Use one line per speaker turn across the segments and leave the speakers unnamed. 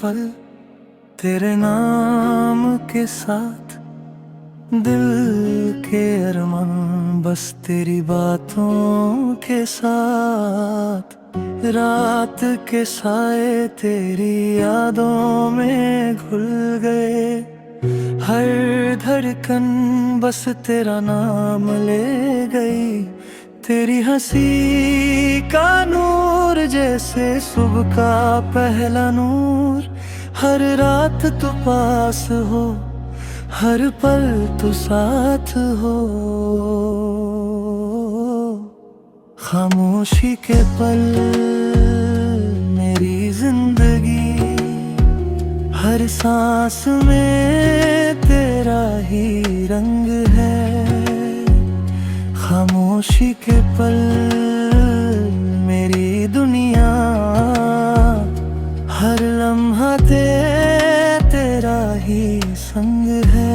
पल तेरे नाम के साथ, दिल के अरमान बस तेरी बातों के साथ। रात के साए तेरी यादों में घुल गए, हर धड़कन बस तेरा नाम ले गई। तेरी हंसी का नूर जैसे सुबह का पहला नूर, हर रात तू पास हो, हर पल तू साथ हो। खामोशी के पल मेरी जिंदगी, हर सांस में तेरा ही रंग है। खामोशी के पल मेरी दुनिया, हर लम्हा तेरा ही संग है।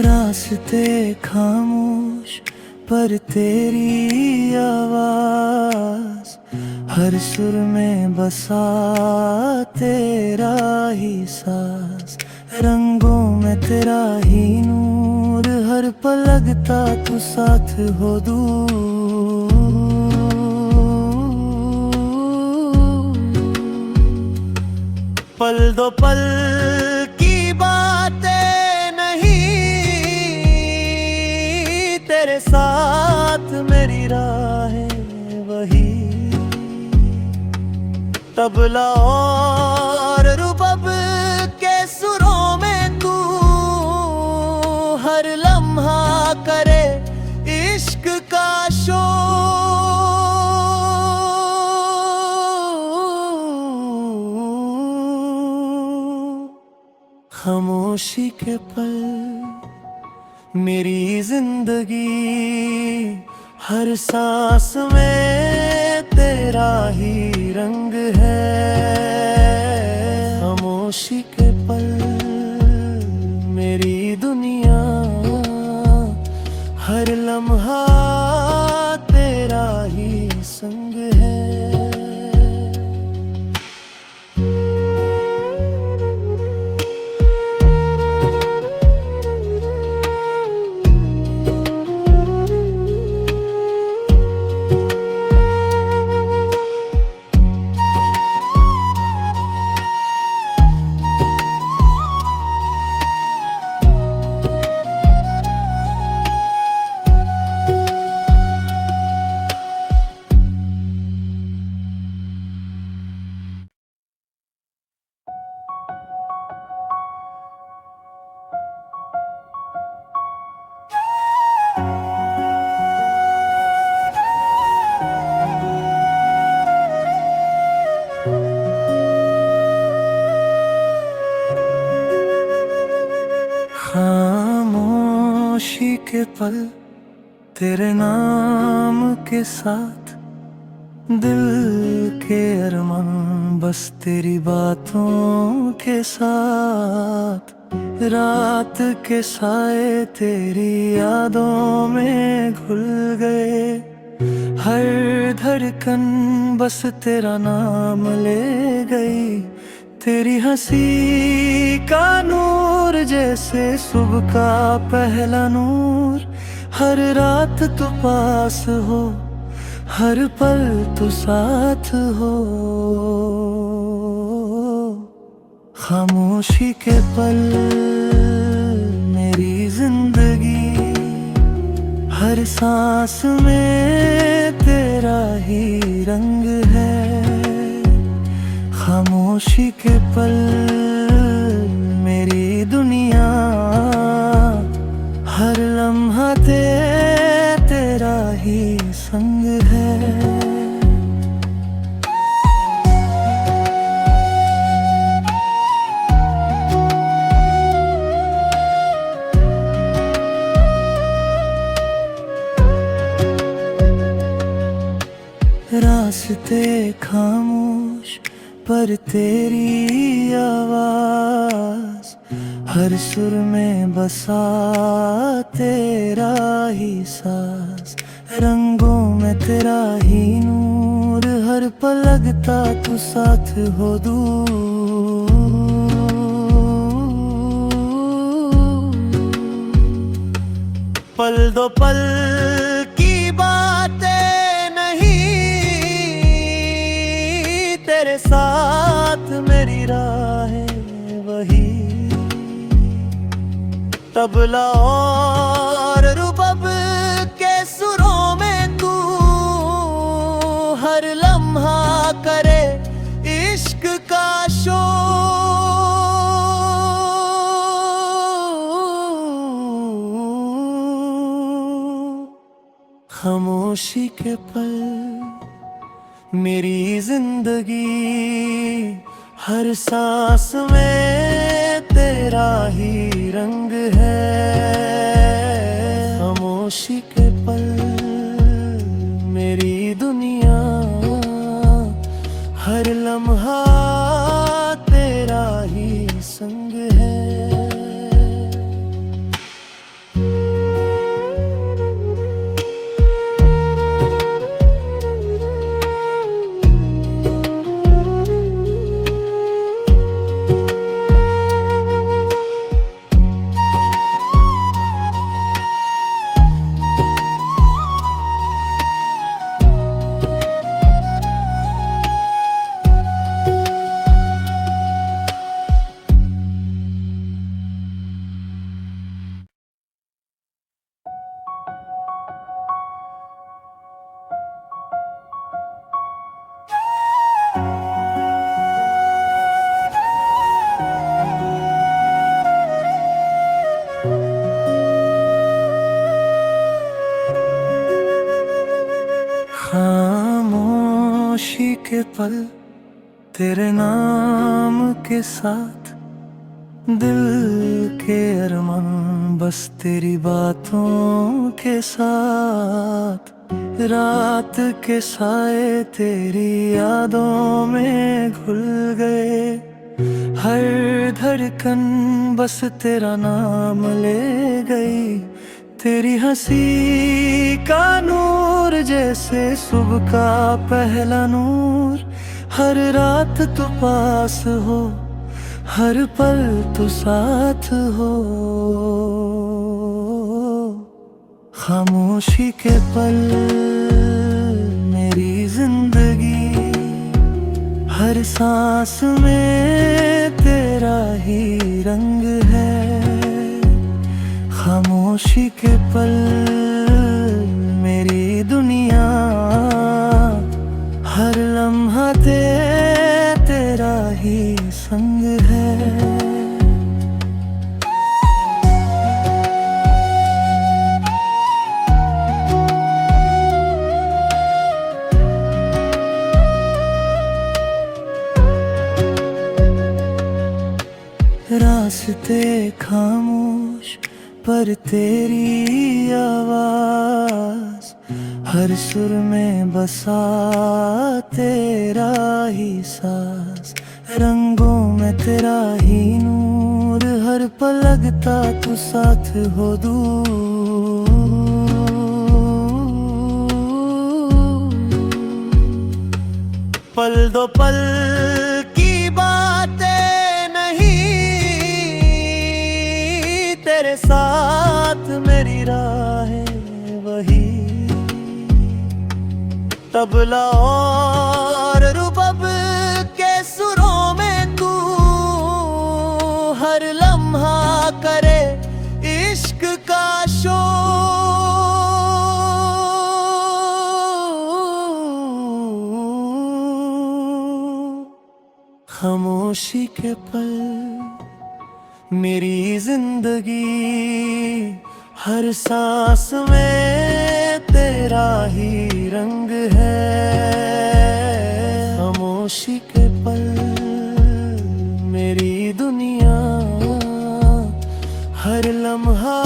रास्ते खामोश पर तेरी आवाज, हर सुर में बसा तेरा ही सांस। रंगों में तेरा ही नूर, हर पल लगता तू साथ हो दूर। पल दो पल की बातें नहीं, तेरे साथ मेरी राहें वही। तबला और रुबाब के सुरों में तू, हर लम्हा करे इश्क का शोर। खामोशी के पल मेरी जिंदगी, हर सांस में तेरा ही रंग है। खामोशी के पल मेरी दुनिया, हर लम्हा तेरा ही संग है। खामोशी के पल तेरे नाम के साथ, दिल के अरमान बस तेरी बातों के साथ। रात के साए तेरी यादों में घुल गए, हर धड़कन बस तेरा नाम ले गई। तेरी हंसी का नूर जैसे सुबह का पहला नूर, हर रात तू पास हो, हर पल तू साथ हो। खामोशी के पल मेरी जिंदगी, हर सांस में तेरा ही रंग है। खामोशी के पल मेरी दुनिया, हर लम्हा तेरा ही संग है। रास्ते खामोश पर तेरी आवाज हर सुर में बसा तेरा ही सांस, रंगों में तेरा ही नूर, हर पल लगता तू साथ हो दूर। पल दो पल की बातें नहीं, तेरे साथ मेरी राहें वही। तबला और रुबाब के सुरों में तू हर लम्हा करे इश्क का शोर। खामोशी के पल मेरी जिंदगी, हर सांस में तेरा ही रंग है। खामोशी के पल मेरी दुनिया, हर लम्हा तेरा ही संग है। खामोशी के पल तेरे नाम के साथ, दिल के अरमान बस तेरी बातों के साथ। रात के साए तेरी यादों में घुल गए, हर धड़कन बस तेरा नाम ले गई। तेरी हंसी का नूर जैसे सुबह का पहला नूर, हर रात तू पास हो, हर पल तू साथ हो। खामोशी के पल मेरी जिंदगी, हर सांस में तेरा ही रंग है। खामोशी के पल मेरी दुनिया, हर लम्हा तेरा ही संग है। रास्ते खामोश पर तेरी आवाज, हर सुर में बसा तेरा ही सांस, रंगों में तेरा ही नूर, हर पल लगता तू साथ हो दूर। पल दो पल की बातें नहीं, तेरे साथ मेरी राहें वही। तबला और रुबाब के सुरों में तू हर लम्हा करे इश्क का शोर। खामोशी के पल मेरी जिंदगी, हर सांस में तेरा ही रंग है। खामोशी के पल मेरी दुनिया, हर लम्हा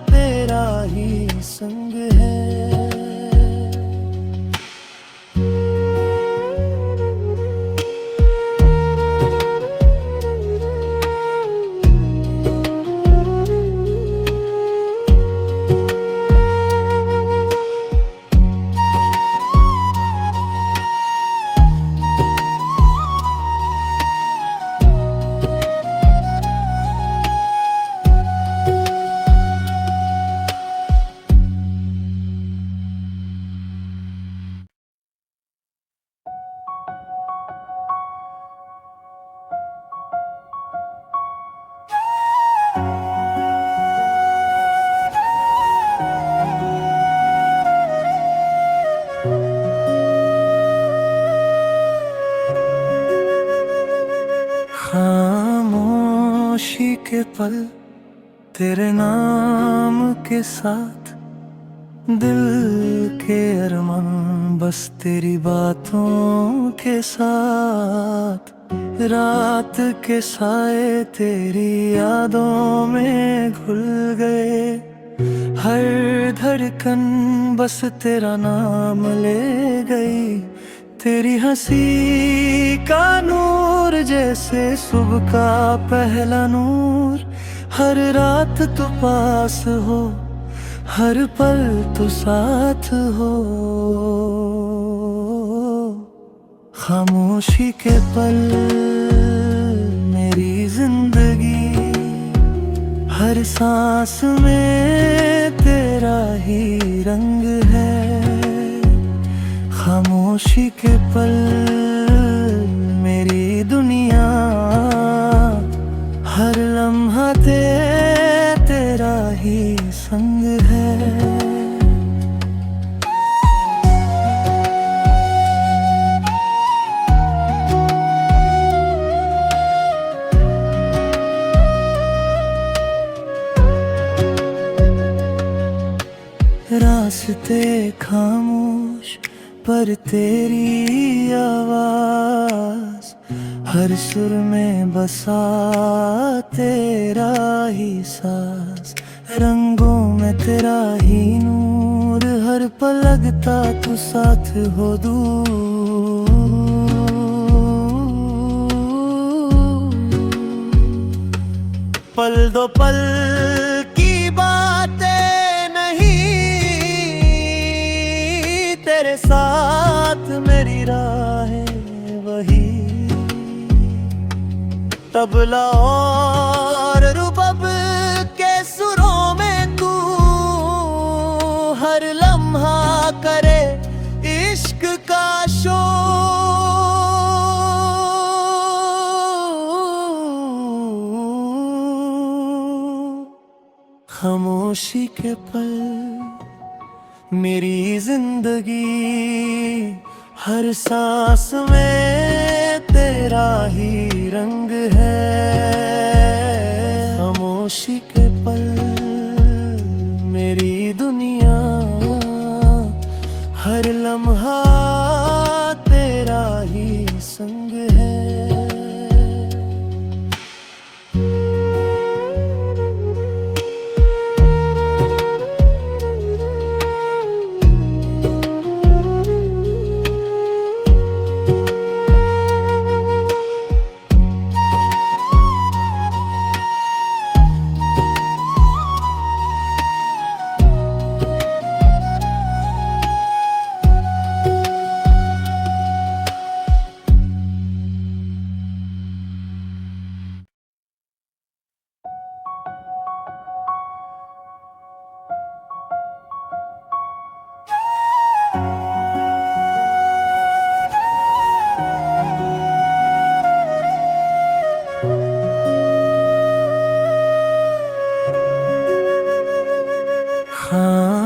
तेरा ही संग है। पल तेरे नाम के साथ, दिल के अरमान बस तेरी बातों के साथ। रात के साए तेरी यादों में घुल गए, हर धड़कन बस तेरा नाम ले गई। तेरी हंसी का नूर जैसे सुबह का पहला नूर, हर रात तू पास हो, हर पल तू साथ हो। खामोशी के पल मेरी जिंदगी, हर सांस में तेरा ही रंग है। खामोशी के पल मेरी दुनिया, हर लम्हा तेरा ही संग है। रास्ते खामोश पर तेरी आवाज, हर सुर में बसा तेरा ही सांस। रंगों में तेरा ही नूर, हर पल लगता तू साथ हो दूर। पल दो पल की बातें नहीं, तेरे साथ मेरी राहें वही। तबला और रुबाब के सुरों में तू, हर लम्हा करे इश्क का शोर। खामोशी के पल मेरी जिंदगी, हर सांस में तेरा ही रंग है। खामोशी के पल मेरी दुनिया, हर लम्हा तेरा ही संग है।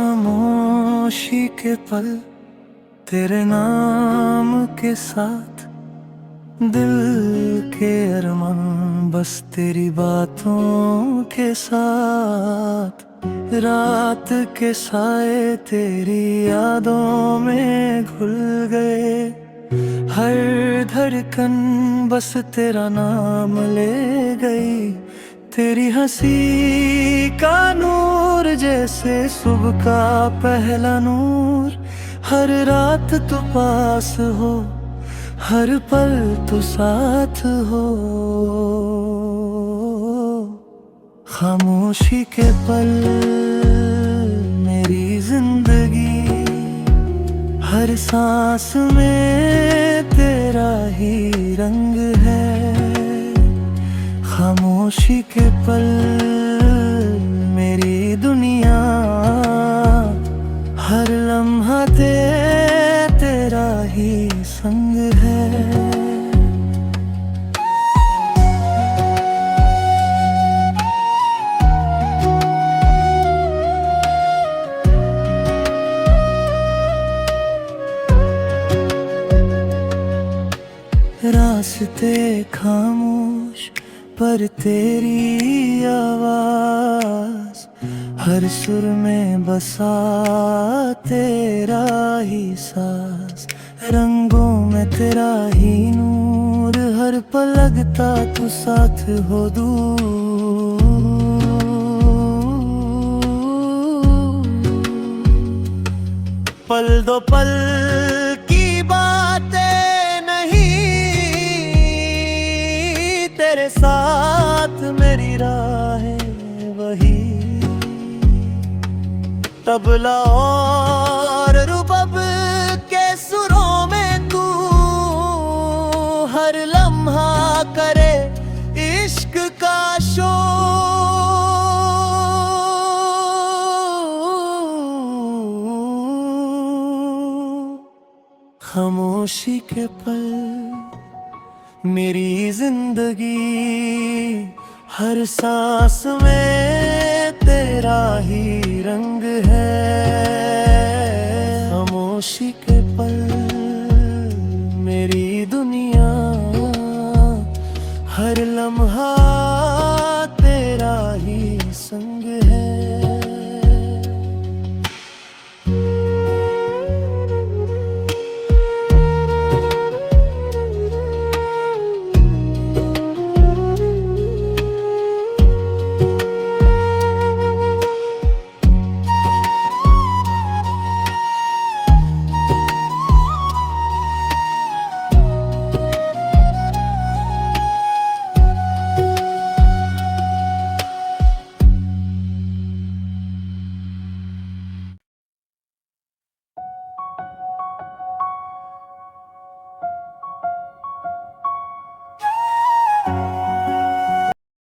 खामोशी के पल तेरे नाम के साथ, दिल के अरमान बस तेरी बातों के साथ। रात के साए तेरी यादों में घुल गए, हर धड़कन बस तेरा नाम ले गई। तेरी हंसी का नूर जैसे सुबह का पहला नूर, हर रात तू पास हो, हर पल तू साथ हो। खामोशी के पल मेरी जिंदगी, हर सांस में तेरा ही रंग है। खामोशी के पल मेरी दुनिया, हर लम्हा तेरा ही संग है। रास्ते खामोश पर तेरी आवाज, हर सुर में बसा तेरा ही सांस, रंगों में तेरा ही नूर, हर पल लगता तू साथ हो दूर। पल दो पल की बातें नहीं, तेरे साथ मेरी राहें वही, तबला और रुबाब के सुरों में तू हर लम्हा करे इश्क का शोर। खामोशी के पल मेरी जिंदगी, हर सांस में तेरा ही रंग है। खामोशी